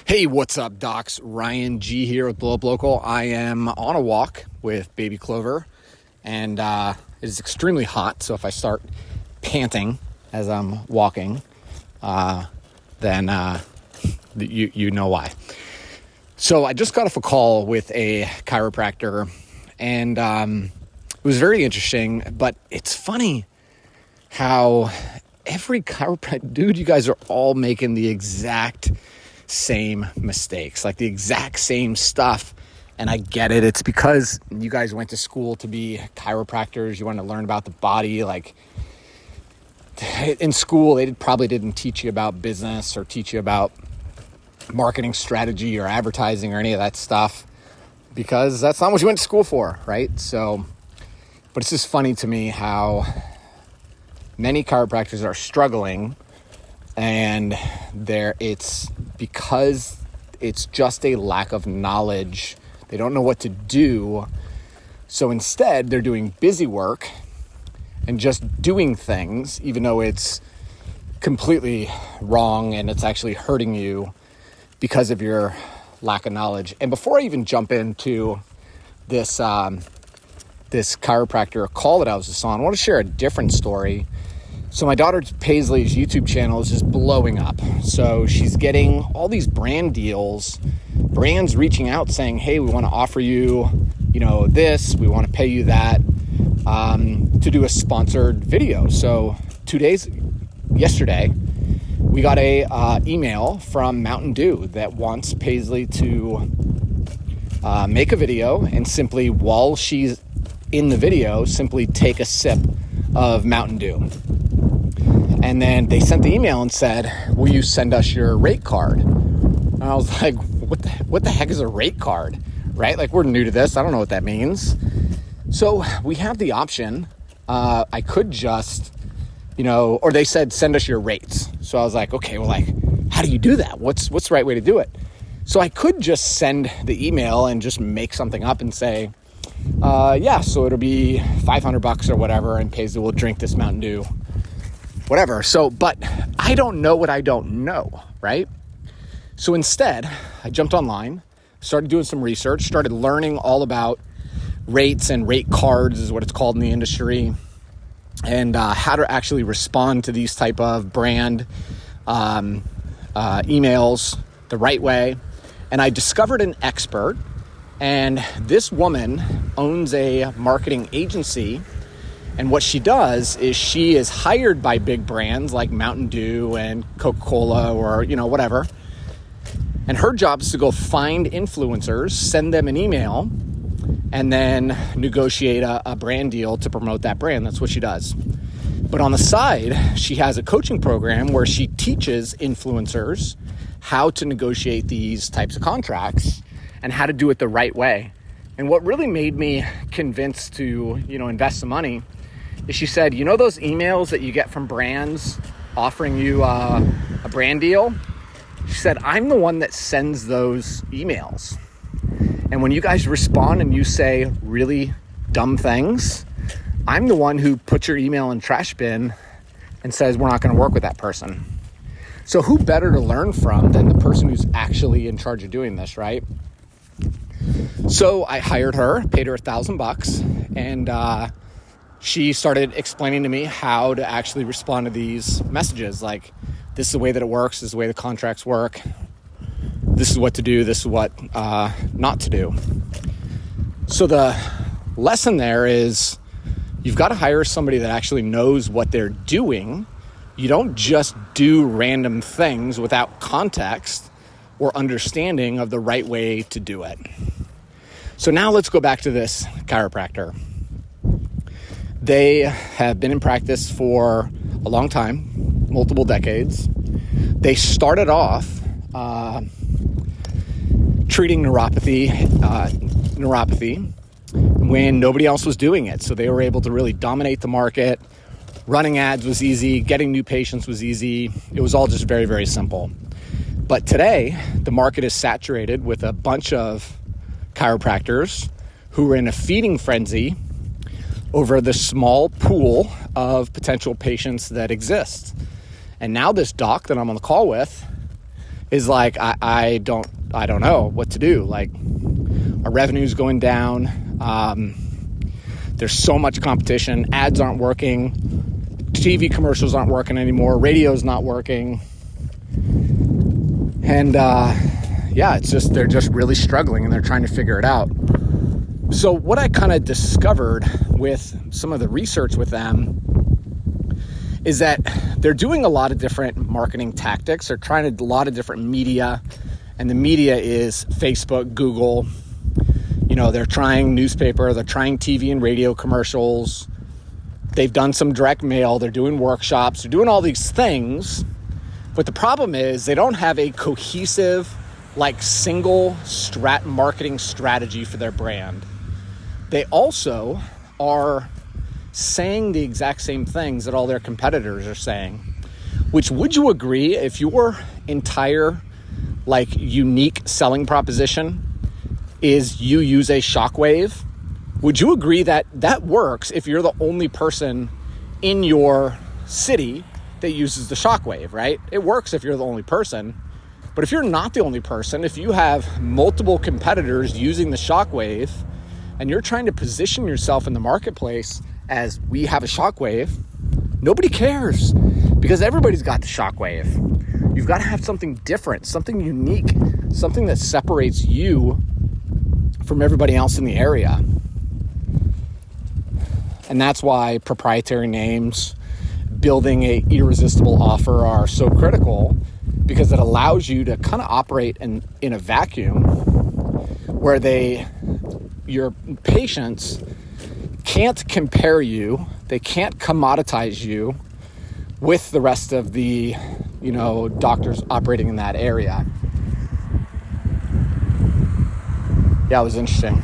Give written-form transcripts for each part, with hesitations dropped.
Hey, what's up, docs? Ryan G here with BlowUp Local. I am on a walk with baby Clover, and it is extremely hot. So if I start panting as I'm walking, then you know why. So I just got off a call with a chiropractor, and it was very interesting. But it's funny how every chiropractor, dude, you guys are all making the exact same mistakes, like the exact same stuff. And I get it. It's because you guys went to school to be chiropractors. You want to learn about the body. Like in school, they probably didn't teach you about business or teach you about marketing strategy or advertising or any of that stuff, because that's not what you went to school for, right? So, but it's just funny to me how many chiropractors are struggling, and it's because it's just a lack of knowledge. They don't know what to do. So instead, they're doing busy work and just doing things, even though it's completely wrong and it's actually hurting you because of your lack of knowledge. And before I even jump into this chiropractor call that I was just on, I want to share a different story. So my daughter Paisley's YouTube channel is just blowing up. So she's getting all these brand deals, brands reaching out saying, hey, we want to offer you, this, we want to pay you that, to do a sponsored video. So yesterday, we got a email from Mountain Dew that wants Paisley to make a video and simply, while she's in the video, simply take a sip of Mountain Dew. And then they sent the email and said, will you send us your rate card? And I was like, what the heck is a rate card, right? Like, we're new to this. I don't know what that means. So we have the option. I could just, or they said, send us your rates. So I was like, okay, well, how do you do that? What's the right way to do it? So I could just send the email and just make something up and say, so it'll be $500 or whatever, and Paisley will drink this Mountain Dew, whatever. So, but I don't know what I don't know, right? So instead, I jumped online, started doing some research, started learning all about rates and rate cards is what it's called in the industry, and how to actually respond to these type of brand emails the right way. And I discovered an expert, and this woman owns a marketing agency. And what she does is she is hired by big brands like Mountain Dew and Coca-Cola or, whatever. And her job is to go find influencers, send them an email, and then negotiate a brand deal to promote that brand. That's what she does. But on the side, she has a coaching program where she teaches influencers how to negotiate these types of contracts and how to do it the right way. And what really made me convinced to, invest some money is she said, those emails that you get from brands offering you a brand deal? She said, I'm the one that sends those emails. And when you guys respond and you say really dumb things, I'm the one who puts your email in trash bin and says, we're not going to work with that person. So who better to learn from than the person who's actually in charge of doing this, right? So I hired her, paid her $1,000, and she started explaining to me how to actually respond to these messages. Like, this is the way that it works. This is the way the contracts work. This is what to do. This is what not to do. So the lesson there is you've got to hire somebody that actually knows what they're doing. You don't just do random things without context or understanding of the right way to do it. So now let's go back to this chiropractor. They have been in practice for a long time, multiple decades. They started off treating neuropathy when nobody else was doing it. So they were able to really dominate the market. Running ads was easy. Getting new patients was easy. It was all just very, very simple. But today, the market is saturated with a bunch of chiropractors who are in a feeding frenzy over the small pool of potential patients that exist. And now this doc that I'm on the call with is like, I don't know what to do. Like, our revenue's going down. There's so much competition. Ads aren't working. TV commercials aren't working anymore. Radio's not working. And it's just, they're just really struggling and they're trying to figure it out. So what I kind of discovered with some of the research with them is that they're doing a lot of different marketing tactics. They're trying a lot of different media, and the media is Facebook, Google. They're trying newspaper, they're trying TV and radio commercials. They've done some direct mail, they're doing workshops, they're doing all these things. But the problem is they don't have a cohesive, single marketing strategy for their brand. They also are saying the exact same things that all their competitors are saying, which, would you agree, if your entire unique selling proposition is you use a shockwave, would you agree that that works if you're the only person in your city that uses the shockwave, right? It works if you're the only person. But if you're not the only person, if you have multiple competitors using the shockwave and you're trying to position yourself in the marketplace as, we have a shockwave, nobody cares, because everybody's got the shockwave. You've got to have something different, something unique, something that separates you from everybody else in the area. And that's why proprietary names, building a irresistible offer are so critical, because it allows you to kind of operate in a vacuum where your patients can't compare you, they can't commoditize you with the rest of the, doctors operating in that area. Yeah, it was interesting.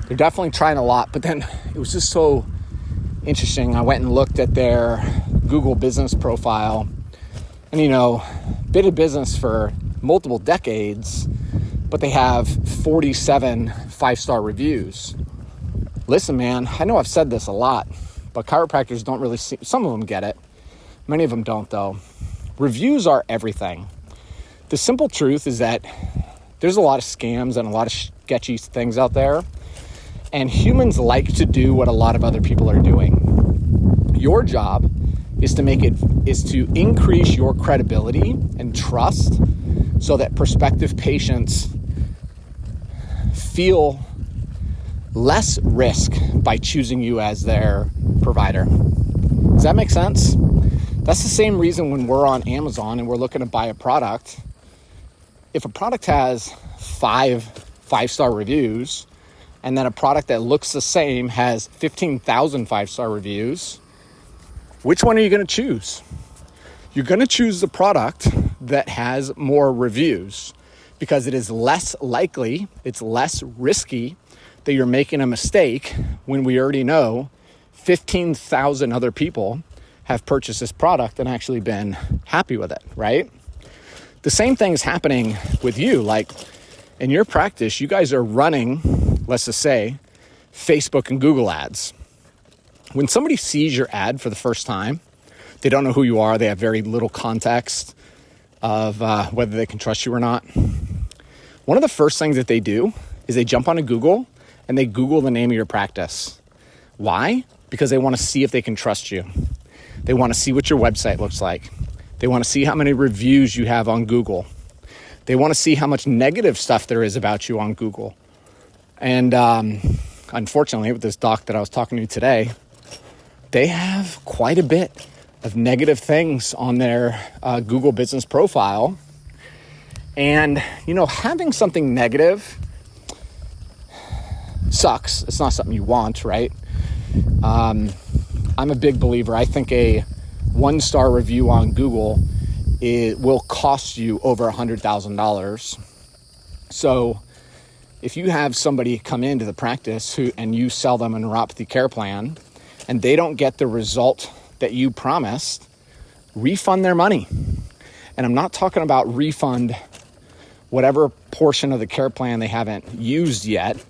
They're definitely trying a lot, but then it was just so interesting. I went and looked at their Google business profile, and been in business for multiple decades, but they have 47 5-star reviews. Listen, man, I know I've said this a lot, but chiropractors don't really see, some of them get it. Many of them don't, though. Reviews are everything. The simple truth is that there's a lot of scams and a lot of sketchy things out there, and humans like to do what a lot of other people are doing. Your job is to increase your credibility and trust so that prospective patients feel less risk by choosing you as their provider. Does that make sense? That's the same reason when we're on Amazon and we're looking to buy a product. If a product has 5-star reviews, and then a product that looks the same has 15,000 5-star reviews, which one are you going to choose? You're going to choose the product that has more reviews, because it is less likely, it's less risky that you're making a mistake when we already know 15,000 other people have purchased this product and actually been happy with it, right? The same thing is happening with you. In your practice, you guys are running, let's just say, Facebook and Google ads. When somebody sees your ad for the first time, they don't know who you are. They have very little context of whether they can trust you or not. One of the first things that they do is they jump onto Google and they Google the name of your practice. Why? Because they want to see if they can trust you. They want to see what your website looks like. They want to see how many reviews you have on Google. They want to see how much negative stuff there is about you on Google. And unfortunately, with this doc that I was talking to today, they have quite a bit of negative things on their Google business profile. And, having something negative sucks. It's not something you want, right? I'm a big believer. I think a 1-star review on Google, it will cost you over $100,000. So if you have somebody come into the practice and you sell them a neuropathy care plan and they don't get the result that you promised, refund their money. And I'm not talking about refund whatever portion of the care plan they haven't used yet.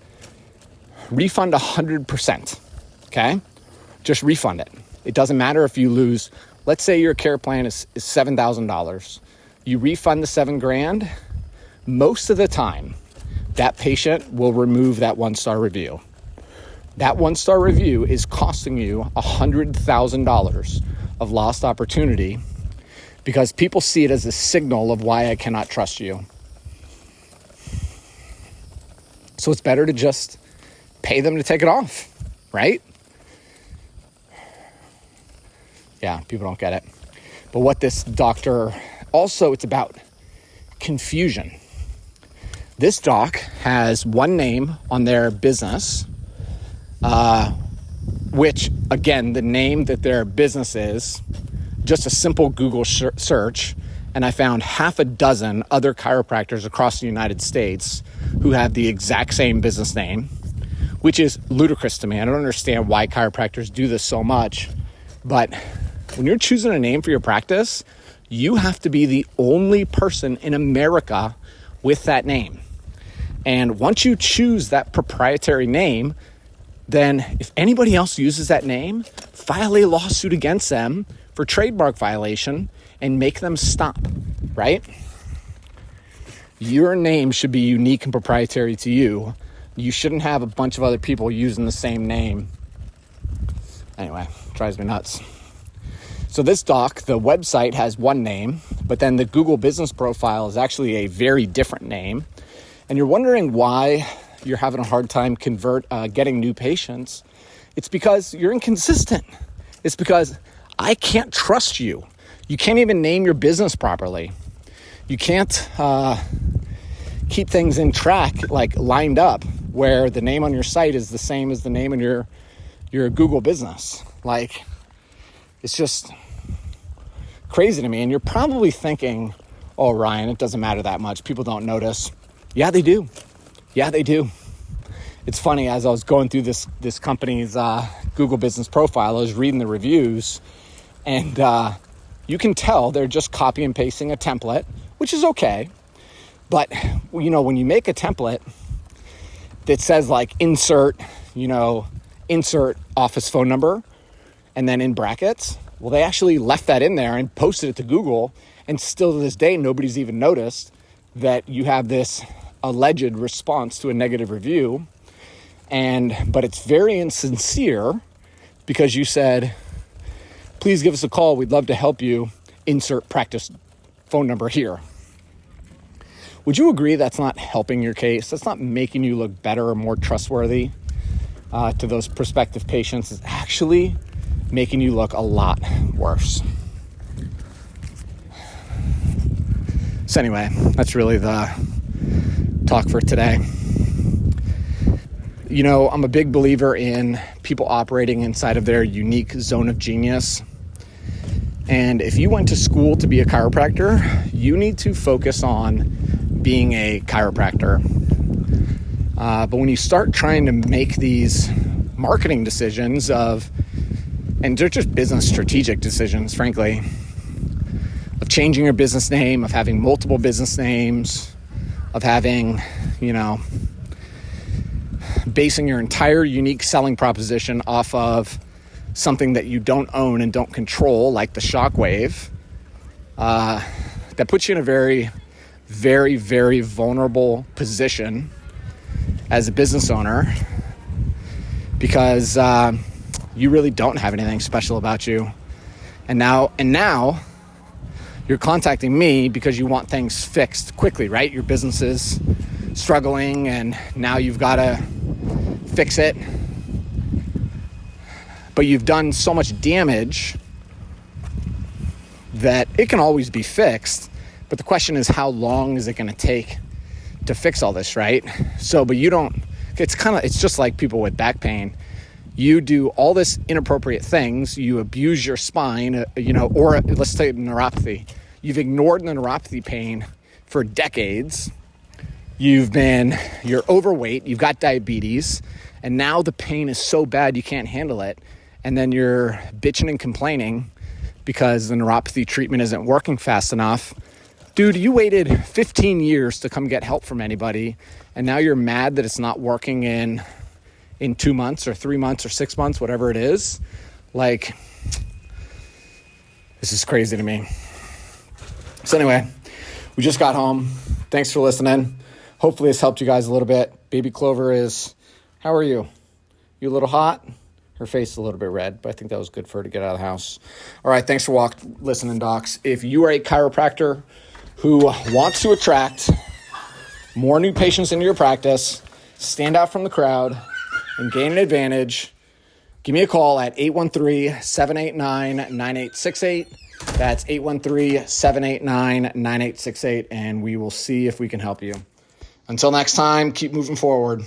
Refund 100%, okay? Just refund it. It doesn't matter if you lose. Let's say your care plan is $7,000. you refund the $7,000, most of the time, that patient will remove that 1-star review. That 1-star review is costing you $100,000 of lost opportunity because people see it as a signal of why I cannot trust you. So it's better to just pay them to take it off, right? Yeah, people don't get it. But what this doctor, also it's about confusion. This doc has one name on their business, which, again, the name that their business is, just a simple Google search, and I found half a dozen other chiropractors across the United States who have the exact same business name, which is ludicrous to me. I don't understand why chiropractors do this so much, but when you're choosing a name for your practice, you have to be the only person in America with that name. And once you choose that proprietary name, then if anybody else uses that name, file a lawsuit against them for trademark violation and make them stop, right? Your name should be unique and proprietary to you. You shouldn't have a bunch of other people using the same name. Anyway, drives me nuts. So this doc, the website has one name, but then the Google business profile is actually a very different name. And you're wondering why you're having a hard time getting new patients. It's because you're inconsistent. It's because I can't trust you. You can't even name your business properly. You can't keep things in track, like lined up, where the name on your site is the same as the name in your Google business. Like, it's just crazy to me. And you're probably thinking, oh, Ryan, it doesn't matter that much. People don't notice. Yeah, they do. Yeah, they do. It's funny, as I was going through this company's Google business profile, I was reading the reviews, and you can tell they're just copy and pasting a template, which is okay. But, you know, when you make a template that says like insert office phone number, and then in brackets, well, they actually left that in there and posted it to Google, and still to this day, nobody's even noticed that you have this alleged response to a negative review. But it's very insincere because you said, please give us a call. We'd love to help you. Insert practice phone number here. Would you agree that's not helping your case? That's not making you look better or more trustworthy to those prospective patients. It's actually making you look a lot worse. So anyway, that's really the talk for today. You know, I'm a big believer in people operating inside of their unique zone of genius. And if you went to school to be a chiropractor, you need to focus on being a chiropractor. But when you start trying to make these marketing decisions and they're just business strategic decisions, frankly, of changing your business name, of having multiple business names, of having, basing your entire unique selling proposition off of something that you don't own and don't control, like the shockwave, that puts you in a very, very, very vulnerable position as a business owner, because you really don't have anything special about you. And now you're contacting me because you want things fixed quickly, right? Your business is struggling and now you've got to fix it. But you've done so much damage that it can always be fixed. But the question is, how long is it going to take to fix all this, right? But you don't, it's just like people with back pain. You do all this inappropriate things. You abuse your spine, or let's say neuropathy. You've ignored the neuropathy pain for decades. You're overweight, you've got diabetes, and now the pain is so bad you can't handle it. And then you're bitching and complaining because the neuropathy treatment isn't working fast enough. Dude, you waited 15 years to come get help from anybody, and now you're mad that it's not working in 2 months or 3 months or 6 months, whatever it is. Like, this is crazy to me. So anyway, We just got home. Thanks for listening. Hopefully this helped you guys a little bit. Baby Clover is, how are you? You a little hot? Her face is a little bit red, but I think that was good for her to get out of the house. All right, thanks for listening, docs. If you are a chiropractor who wants to attract more new patients into your practice, stand out from the crowd, and gain an advantage, give me a call at 813-789-9868. That's 813-789-9868, and we will see if we can help you. Until next time, keep moving forward.